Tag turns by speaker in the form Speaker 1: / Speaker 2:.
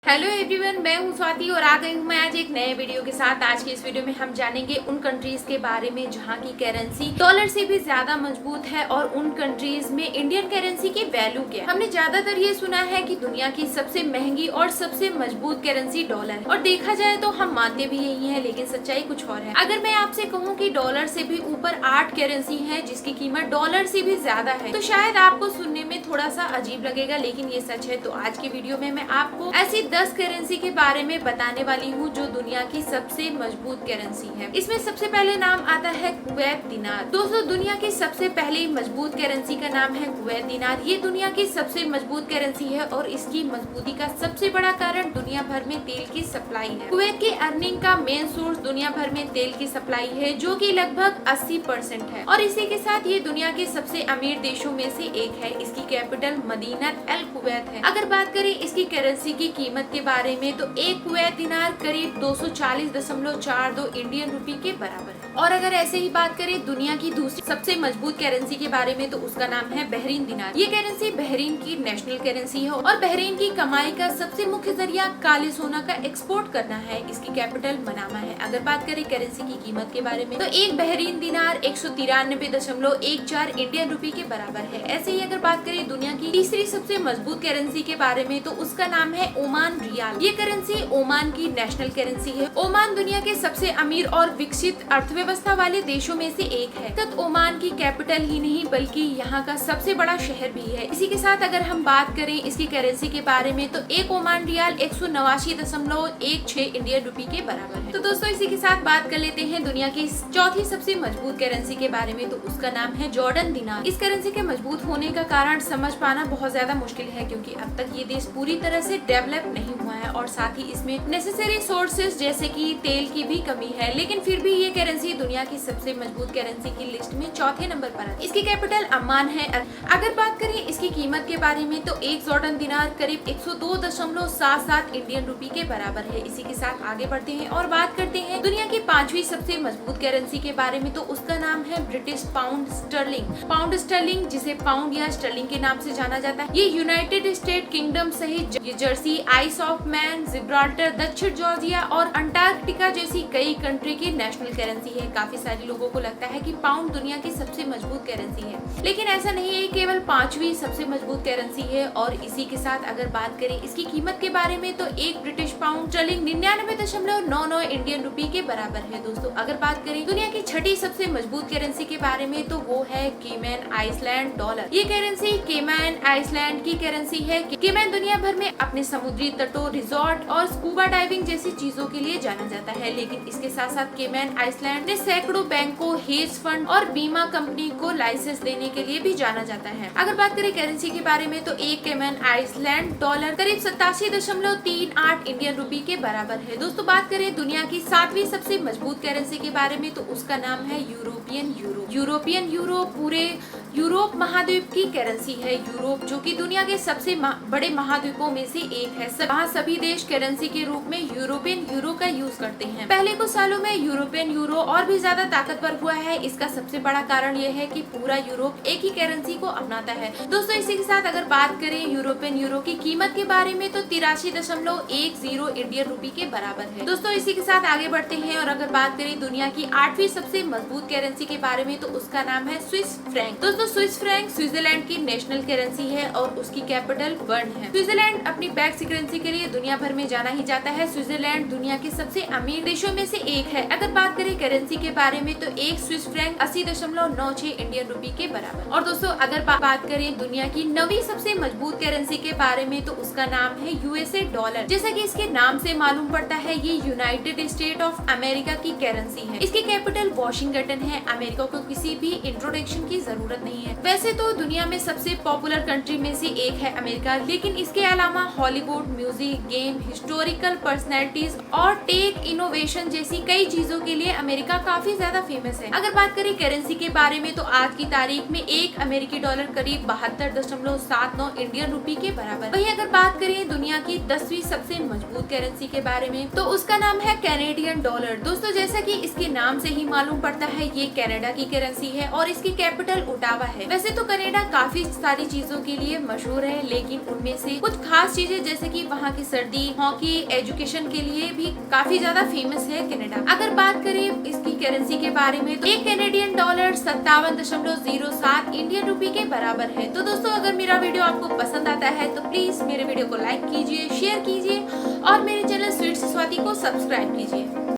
Speaker 1: Hello everyone, मैं हूं स्वाति और आ गई हूं मैं आज एक नए वीडियो के साथ। आज के इस वीडियो में हम जानेंगे उन कंट्रीज के बारे में जहां की करेंसी डॉलर से भी ज्यादा मजबूत है और उन कंट्रीज में इंडियन करेंसी की वैल्यू क्या है। हमने ज्यादातर ये सुना है कि दुनिया की सबसे महंगी और सबसे मजबूत करेंसी डॉलर है और देखा जाए तो हम मानते भी यही है, लेकिन सच्चाई कुछ और है। अगर मैं आपसे कहूँ कि डॉलर से भी ऊपर 8 करेंसी है जिसकी कीमत डॉलर से भी ज्यादा है तो शायद आपको सुनने में थोड़ा सा अजीब लगेगा, लेकिन ये सच है। तो आज के वीडियो में मैं आपको ऐसी 10 करेंसी के बारे में बताने वाली हूँ जो दुनिया की सबसे मजबूत करेंसी है। इसमें सबसे पहले नाम आता है कुवैत दिनार। दोस्तों, दुनिया की सबसे पहली मजबूत करेंसी का नाम है कुवैत दिनार। ये दुनिया की सबसे मजबूत करेंसी है और इसकी मजबूती का सबसे बड़ा कारण दुनिया भर में तेल की सप्लाई है। कुवैत की अर्निंग का मेन सोर्स दुनिया भर में तेल की सप्लाई है जो कि लगभग 80% है और इसी के साथ ये दुनिया के सबसे अमीर देशों में से एक है। इसकी कैपिटल मदीनत अल कुवैत है। अगर बात करें इसकी करेंसी की कीमत के बारे में तो एक कुवैत दिनार करीब 240.42 इंडियन रुपए के बराबर है। और अगर ऐसे ही बात करें दुनिया की दूसरी सबसे मजबूत करेंसी के बारे में तो उसका नाम है बहरीन दिनार। ये करेंसी बहरीन की नेशनल करेंसी है और बहरीन की कमाई का सबसे मुख्य जरिया काले सोना का एक्सपोर्ट करना है। इसकी कैपिटल मनामा है। अगर बात करें करेंसी की कीमत के बारे में तो एक बहरीन दिनार 193.14 इंडियन रुपए के बराबर है। ऐसे ही अगर बात करें दुनिया की तीसरी सबसे मजबूत करेंसी के बारे में तो उसका नाम है ओमान रियाल। ये करेंसी ओमान की नेशनल करेंसी है। ओमान दुनिया के सबसे अमीर और विकसित अर्थव्यवस्था वाले देशों में से एक है। तक ओमान की कैपिटल ही नहीं बल्कि यहाँ का सबसे बड़ा शहर भी है। इसी के साथ अगर हम बात करें इसकी करेंसी के बारे में तो एक ओमान रियाल 189.16 इंडियन रुपए के बराबर है। तो दोस्तों, इसी के साथ बात कर लेते हैं दुनिया की चौथी सबसे मजबूत करेंसी के बारे में तो उसका नाम है जॉर्डन दिनार। इस करेंसी के मजबूत होने का कारण समझ पाना बहुत ज्यादा मुश्किल है क्योंकि अब तक ये देश पूरी तरह से डेवलप नहीं हुआ है और साथ ही इसमें नेसेसरी सोर्सेज जैसे कि तेल की भी कमी है, लेकिन फिर भी ये करेंसी दुनिया की सबसे मजबूत करेंसी की लिस्ट में चौथे नंबर पर है। इसकी कैपिटल अम्मान है। अगर बात करें इसकी कीमत के बारे में तो एक जॉर्डन दिनार करीब 102.77 इंडियन रुपए के बराबर है। इसी के साथ आगे बढ़ते हैं और बात करते हैं दुनिया की पांचवी सबसे मजबूत करेंसी के बारे में तो उसका नाम है British pound sterling. Pound sterling जिसे पाउंड या स्टर्लिंग के नाम से जाना जाता है, ये यूनाइटेड स्टेट किंगडम सहित Jersey, ice of man, Gibraltar, दक्षिण जॉर्जिया और अंटार्कटिका जैसी कई कंट्री की नेशनल करेंसी है। काफी सारे लोगों को लगता है कि पाउंड दुनिया की सबसे मजबूत करेंसी है, लेकिन ऐसा नहीं है। केवल पांचवी सबसे मजबूत करेंसी है। और इसी के साथ अगर बात करें इसकी कीमत के बारे में तो एक ब्रिटिश पाउंड स्टर्लिंग 99.99 इंडियन रुपए के बराबर है। दोस्तों, अगर बात करें दुनिया की छठी सबसे मजबूत करेंसी के बारे में तो वो है केमैन आइसलैंड डॉलर। ये करेंसी केमैन आइसलैंड की करेंसी है। केमैन दुनिया भर में अपने समुद्री तटों, रिजॉर्ट और स्कूबा डाइविंग जैसी चीजों के लिए जाना जाता है, लेकिन इसके साथ साथ केमैन आइसलैंड ने सैकड़ों बैंकों, हेज फंड और बीमा कंपनी को लाइसेंस देने के लिए भी जाना जाता है। अगर बात करें करेंसी के बारे में तो एक केमैन आइसलैंड डॉलर करीब 87.38 इंडियन रुपए के बराबर है। दोस्तों, बात करें दुनिया की सातवीं सबसे मजबूत करेंसी के बारे में तो उसका नाम है यूरोपियन यूरो। यूरोपियन यूरो पूरे यूरोप महाद्वीप की करेंसी है। यूरोप जो कि दुनिया के सबसे बड़े महाद्वीपों में से एक है, वहाँ सभी देश करेंसी के रूप में यूरोपियन यूरो का यूज करते हैं। पहले कुछ सालों में यूरोपियन यूरो और भी ज्यादा ताकतवर हुआ है। इसका सबसे बड़ा कारण यह है कि पूरा यूरोप एक ही करेंसी को अपनाता है। दोस्तों, इसी के साथ अगर बात करें यूरोपियन यूरो की कीमत के बारे में तो 83.10 इंडियन रुपए के बराबर है। दोस्तों, इसी के साथ आगे बढ़ते हैं और अगर बात करें दुनिया की आठवीं सबसे मजबूत करेंसी के बारे में तो उसका नाम है स्विस फ्रैंक। दोस्तों, स्विस फ्रैंक स्विट्जरलैंड की नेशनल करेंसी है और उसकी कैपिटल बर्न है। स्विट्जरलैंड अपनी बैक्स करेंसी के लिए दुनिया भर में जाना ही जाता है। स्विट्जरलैंड दुनिया के सबसे अमीर देशों में से एक है। अगर बात करें करेंसी के बारे में तो एक स्विस फ्रैंक 80.96 इंडियन रुपए के बराबर। और दोस्तों, अगर बात करें दुनिया की नवीं सबसे मजबूत करेंसी के बारे में तो उसका नाम है यूएसए डॉलर। जैसा कि इसके नाम से मालूम पड़ता है, ये यूनाइटेड स्टेट ऑफ अमेरिका की करेंसी है। इसकी कैपिटल वॉशिंगटन है। अमेरिका को किसी भी इंट्रोडक्शन की जरूरत नहीं है। वैसे तो दुनिया में सबसे पॉपुलर कंट्री में से एक है अमेरिका, लेकिन इसके अलावा Hollywood, music, game, historical personalities और टेक इनोवेशन जैसी कई चीजों के लिए अमेरिका काफी ज्यादा फेमस है। अगर बात करें करेंसी के बारे में तो आज की तारीख में एक अमेरिकी डॉलर करीब 72.79 इंडियन रुपए के बराबर। वहीं अगर बात करें दुनिया की 10वीं सबसे मजबूत करेंसी के बारे में तो उसका नाम है कैनेडियन डॉलर। दोस्तों, जैसा कि इसके नाम से ही मालूम पड़ता है, ये कनाडा की करेंसी है और इसकी कैपिटल ओटावा अलावा है। वैसे तो कनाडा काफी सारी चीजों के लिए मशहूर है, लेकिन उनमें से कुछ खास चीजें जैसे कि वहाँ की सर्दी, हॉकी, एजुकेशन के लिए भी काफी ज्यादा फेमस है कनाडा। अगर बात करें इसकी करेंसी के बारे में तो एक कैनेडियन डॉलर 57.07 इंडियन रुपी के बराबर है। तो दोस्तों, अगर मेरा वीडियो आपको पसंद आता है तो प्लीज मेरे वीडियो को लाइक कीजिए, शेयर कीजिए और मेरे चैनल स्वीट से स्वाति को सब्सक्राइब कीजिए।